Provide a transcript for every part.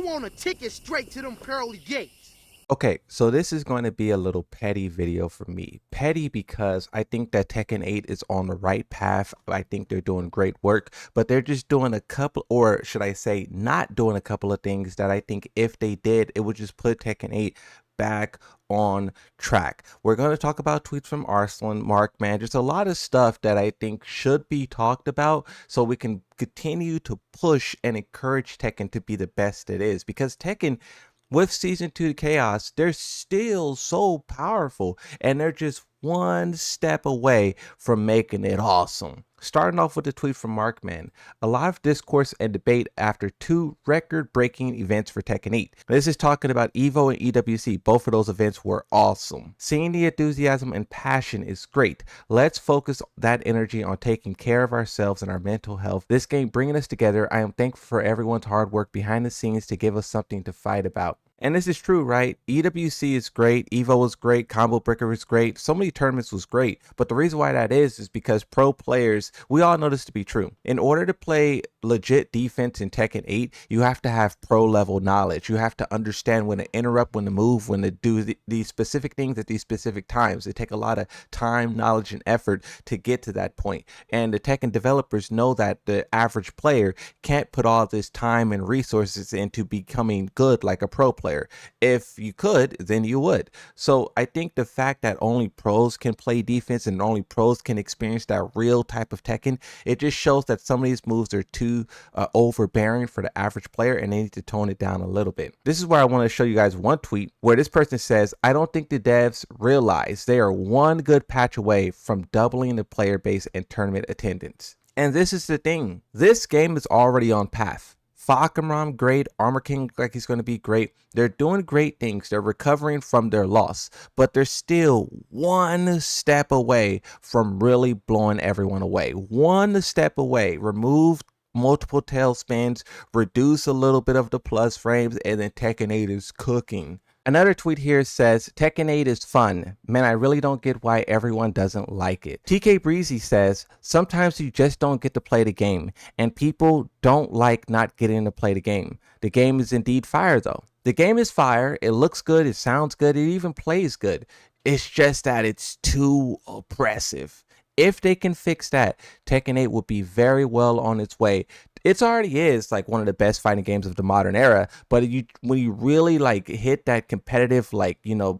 want a ticket straight to them pearly gates. Okay, so this is going to be a little petty video for me. Petty because I think that Tekken 8 is on the right path. I think they're doing great work, but they're just doing a couple, or should I say, not doing a couple of things that I think if they did, it would just put Tekken 8 back on track. We're going to talk about tweets from Arslan, Mark, man. Just a lot of stuff that I think should be talked about so we can continue to push and encourage Tekken to be the best it is, because Tekken with season 2 chaos, they're still so powerful and they're just one step away from making it awesome. Starting off with a tweet from Markman, a lot of discourse and debate after two record-breaking events for Tekken 8. This is talking about EVO and EWC. Both of those events were awesome. Seeing the enthusiasm and passion is great. Let's focus that energy on taking care of ourselves and our mental health. This game bringing us together. I am thankful for everyone's hard work behind the scenes to give us something to fight about. And this is true, right? EWC is great, EVO was great, Combo Breaker was great, so many tournaments was great. But the reason why that is because pro players, we all know this to be true. In order to play legit defense in Tekken 8, you have to have pro level knowledge. You have to understand when to interrupt, when to move, when to do these specific things at these specific times. It takes a lot of time, knowledge, and effort to get to that point. And the Tekken developers know that the average player can't put all this time and resources into becoming good like a pro player. If you could, then you would. So I think the fact that only pros can play defense and only pros can experience that real type of Tekken, it just shows that some of these moves are too overbearing for the average player and they need to tone it down a little bit. This is where I want to show you guys one tweet where this person says, I don't think the devs realize they are one good patch away from doubling the player base and tournament attendance. And this is the thing, this game is already on path. Falkenraum, great. Armor King, like he's going to be great. They're doing great things. They're recovering from their loss, but they're still one step away from really blowing everyone away. One step away. Remove multiple tail spins, reduce a little bit of the plus frames, and then Tekken 8 is cooking. Another tweet here says, Tekken 8 is fun. Man, I really don't get why everyone doesn't like it. TK Breezy says, sometimes you just don't get to play the game, and people don't like not getting to play the game. The game is indeed fire though. The game is fire, it looks good, it sounds good, it even plays good. It's just that it's too oppressive. If they can fix that, Tekken 8 will be very well on its way. It already is like one of the best fighting games of the modern era, but when you really like hit that competitive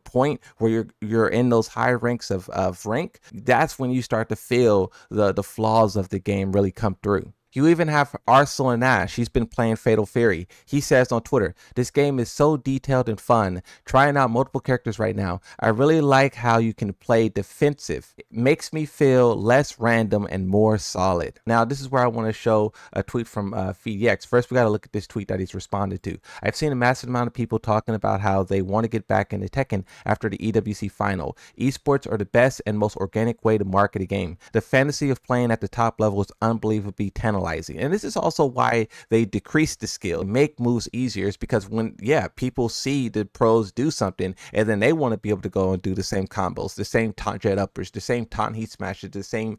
point where you're in those high ranks of rank, that's when you start to feel the flaws of the game really come through. You even have Arslan Nash. He's been playing Fatal Fury. He says on Twitter, this game is so detailed and fun. Trying out multiple characters right now. I really like how you can play defensive. It makes me feel less random and more solid. Now, this is where I want to show a tweet from FeedX. First, we got to look at this tweet that he's responded to. I've seen a massive amount of people talking about how they want to get back into Tekken after the EWC final. Esports are the best and most organic way to market a game. The fantasy of playing at the top level is unbelievably tantalizing. And this is also why they decrease the skill, make moves easier. It's because when people see the pros do something and then they want to be able to go and do the same combos, the same taunt jet uppers, the same taunt heat smashes, the same,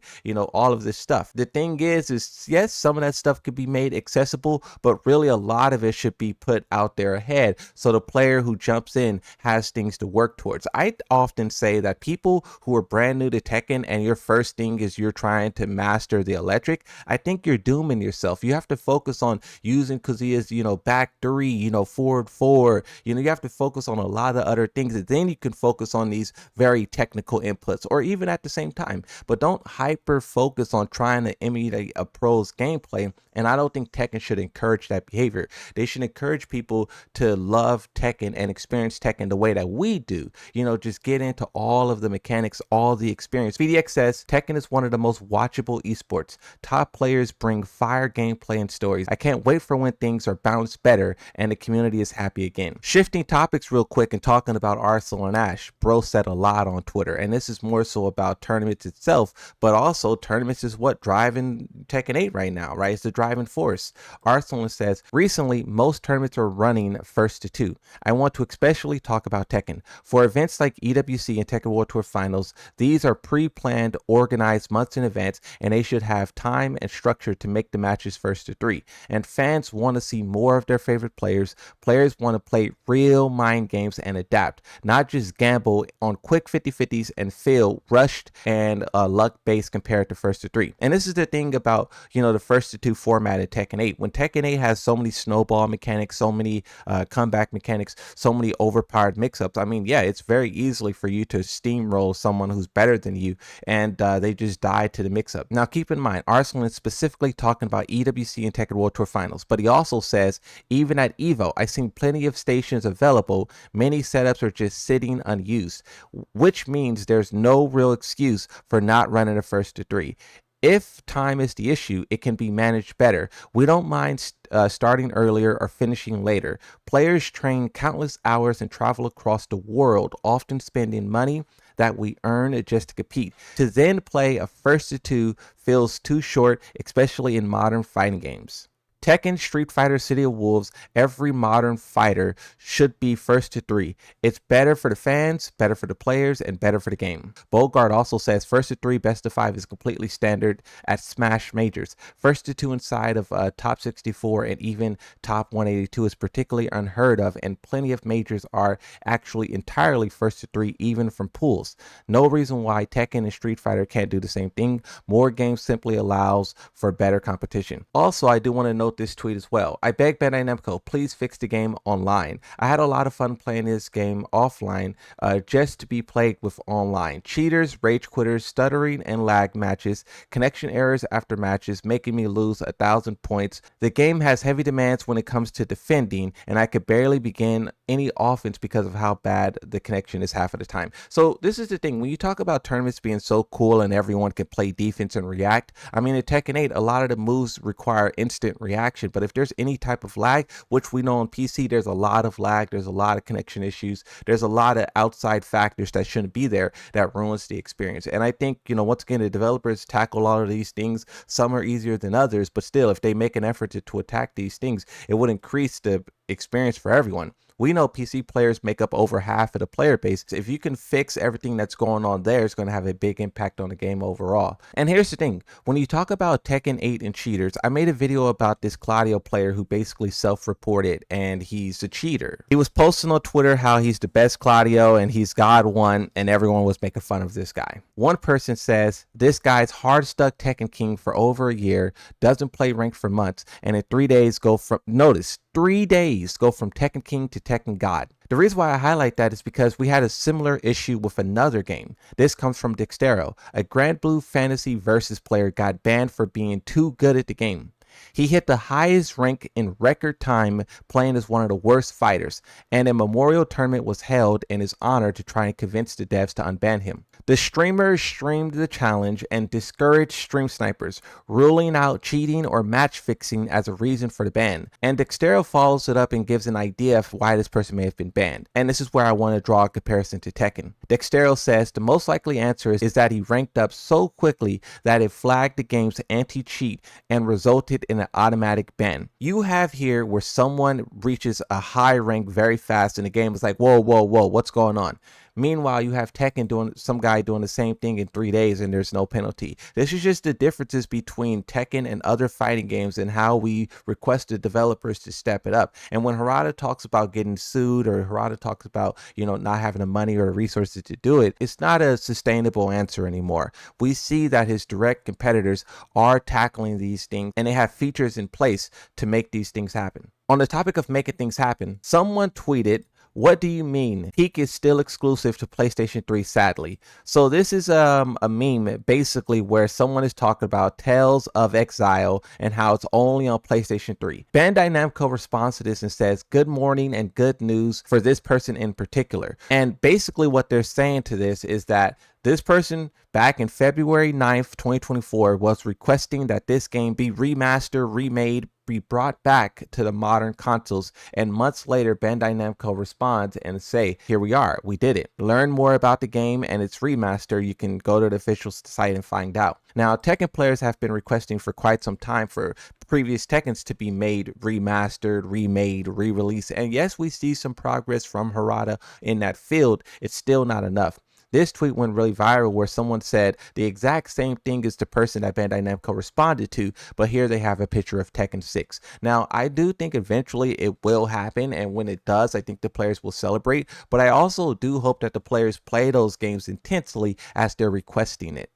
all of this stuff. The thing is yes, some of that stuff could be made accessible, but really a lot of it should be put out there ahead so the player who jumps in has things to work towards. I often say that people who are brand new to Tekken and your first thing is you're trying to master the electric, I think you're dooming yourself. You have to focus on using Kazuya's, back three, forward four. You have to focus on a lot of other things, and then you can focus on these very technical inputs, or even at the same time. But don't hyper focus on trying to emulate a pro's gameplay. And I don't think Tekken should encourage that behavior. They should encourage people to love Tekken and experience Tekken the way that we do. Just get into all of the mechanics, all the experience. VDX says Tekken is one of the most watchable esports. Top players bring fire gameplay and stories. I can't wait for when things are balanced better and the community is happy again. Shifting topics real quick and talking about Arslan and Ash, bro said a lot on Twitter, and this is more so about tournaments itself, but also tournaments is what driving Tekken 8 right now, right? It's the driving force. Arslan says, recently most tournaments are running first to two. I want to especially talk about Tekken. For events like EWC and Tekken World Tour Finals, these are pre-planned, organized months in advance, and they should have time and structure to make the matches first to three. And fans want to see more of their favorite players. Players want to play real mind games and adapt, not just gamble on quick 50-50s and fail rushed and luck based compared to first to three. And this is the thing about, the first to two format in Tekken 8. When Tekken 8 has so many snowball mechanics, so many comeback mechanics, so many overpowered mix-ups, I mean, yeah, it's very easily for you to steamroll someone who's better than you, and they just die to the mix-up. Now, keep in mind, Arslan is specifically talking about EWC and Tekken World Tour Finals, but he also says, even at EVO, I've seen plenty of stations available. Many setups are just sitting unused, which means there's no real excuse for not running a first to three. If time is the issue, it can be managed better. We don't mind starting earlier or finishing later. Players train countless hours and travel across the world, often spending money that we earn just to compete. To then play a first to two feels too short, especially in modern fighting games. Tekken, Street Fighter, City of Wolves, every modern fighter should be first to three. It's better for the fans, better for the players, and better for the game. Bogart also says first to three, best of five is completely standard at Smash Majors. First to two inside of top 64 and even top 182 is particularly unheard of, and plenty of majors are actually entirely first to three, even from pools. No reason why Tekken and Street Fighter can't do the same thing. More games simply allows for better competition. Also, I do want to note this tweet as well. I beg Bandai Namco, please fix the game online. I had a lot of fun playing this game offline just to be plagued with online. Cheaters, rage quitters, stuttering and lag matches, connection errors after matches, making me lose 1,000 points. The game has heavy demands when it comes to defending, and I could barely begin any offense because of how bad the connection is half of the time. So this is the thing, when you talk about tournaments being so cool and everyone can play defense and react, I mean in Tekken 8 a lot of the moves require instant reaction, but if there's any type of lag, which we know on PC there's a lot of lag, there's a lot of connection issues, there's a lot of outside factors that shouldn't be there that ruins the experience. And I think, once again, the developers tackle all of these things. Some are easier than others, but still, if they make an effort to attack these things, it would increase the experience for everyone. We know PC players make up over half of the player base. If you can fix everything that's going on there, it's going to have a big impact on the game overall. And here's the thing, when you talk about Tekken 8 and cheaters, I made a video about this Claudio player who basically self-reported, and he's a cheater. He was posting on Twitter how he's the best Claudio and he's God 1, and everyone was making fun of this guy. One person says, this guy's hard stuck Tekken King for over a year, doesn't play ranked for months, and in 3 days go from, notice, 3 days go from Tekken King to Tekken God. The reason why I highlight that is because we had a similar issue with another game. This comes from Dextero. A Grand Blue Fantasy Versus player got banned for being too good at the game. He hit the highest rank in record time playing as one of the worst fighters, and a memorial tournament was held in his honor to try and convince the devs to unban him. The streamer streamed the challenge and discouraged stream snipers, ruling out cheating or match fixing as a reason for the ban. And Dextero follows it up and gives an idea of why this person may have been banned. And this is where I want to draw a comparison to Tekken. Dextero says the most likely answer is that he ranked up so quickly that it flagged the game's anti-cheat and resulted in an automatic ban. You have here where someone reaches a high rank very fast and the game is like, whoa, what's going on? Meanwhile, you have Tekken some guy doing the same thing in 3 days and there's no penalty. This is just the differences between Tekken and other fighting games and how we request the developers to step it up. And when Harada talks about getting sued, or Harada talks about, not having the money or the resources to do it, it's not a sustainable answer anymore. We see that his direct competitors are tackling these things and they have features in place to make these things happen. On the topic of making things happen, someone tweeted, what do you mean? Peak is still exclusive to PlayStation 3, sadly. So this is a meme basically where someone is talking about Tales of Exile and how it's only on PlayStation 3. Bandai Namco responds to this and says, good morning and good news for this person in particular. And basically what they're saying to this is that this person back in February 9th, 2024 was requesting that this game be remastered, remade, be brought back to the modern consoles, and months later Bandai Namco responds and say, here we are, we did it. Learn more about the game and its remaster. You can go to the official site and find out. Now, Tekken players have been requesting for quite some time for previous Tekkens to be made remastered, remade, re-released, and yes, we see some progress from Harada in that field. It's still not enough. This tweet went really viral where someone said the exact same thing as the person that Bandai Namco responded to, but here they have a picture of Tekken 6. Now, I do think eventually it will happen, and when it does, I think the players will celebrate, but I also do hope that the players play those games intensely as they're requesting it.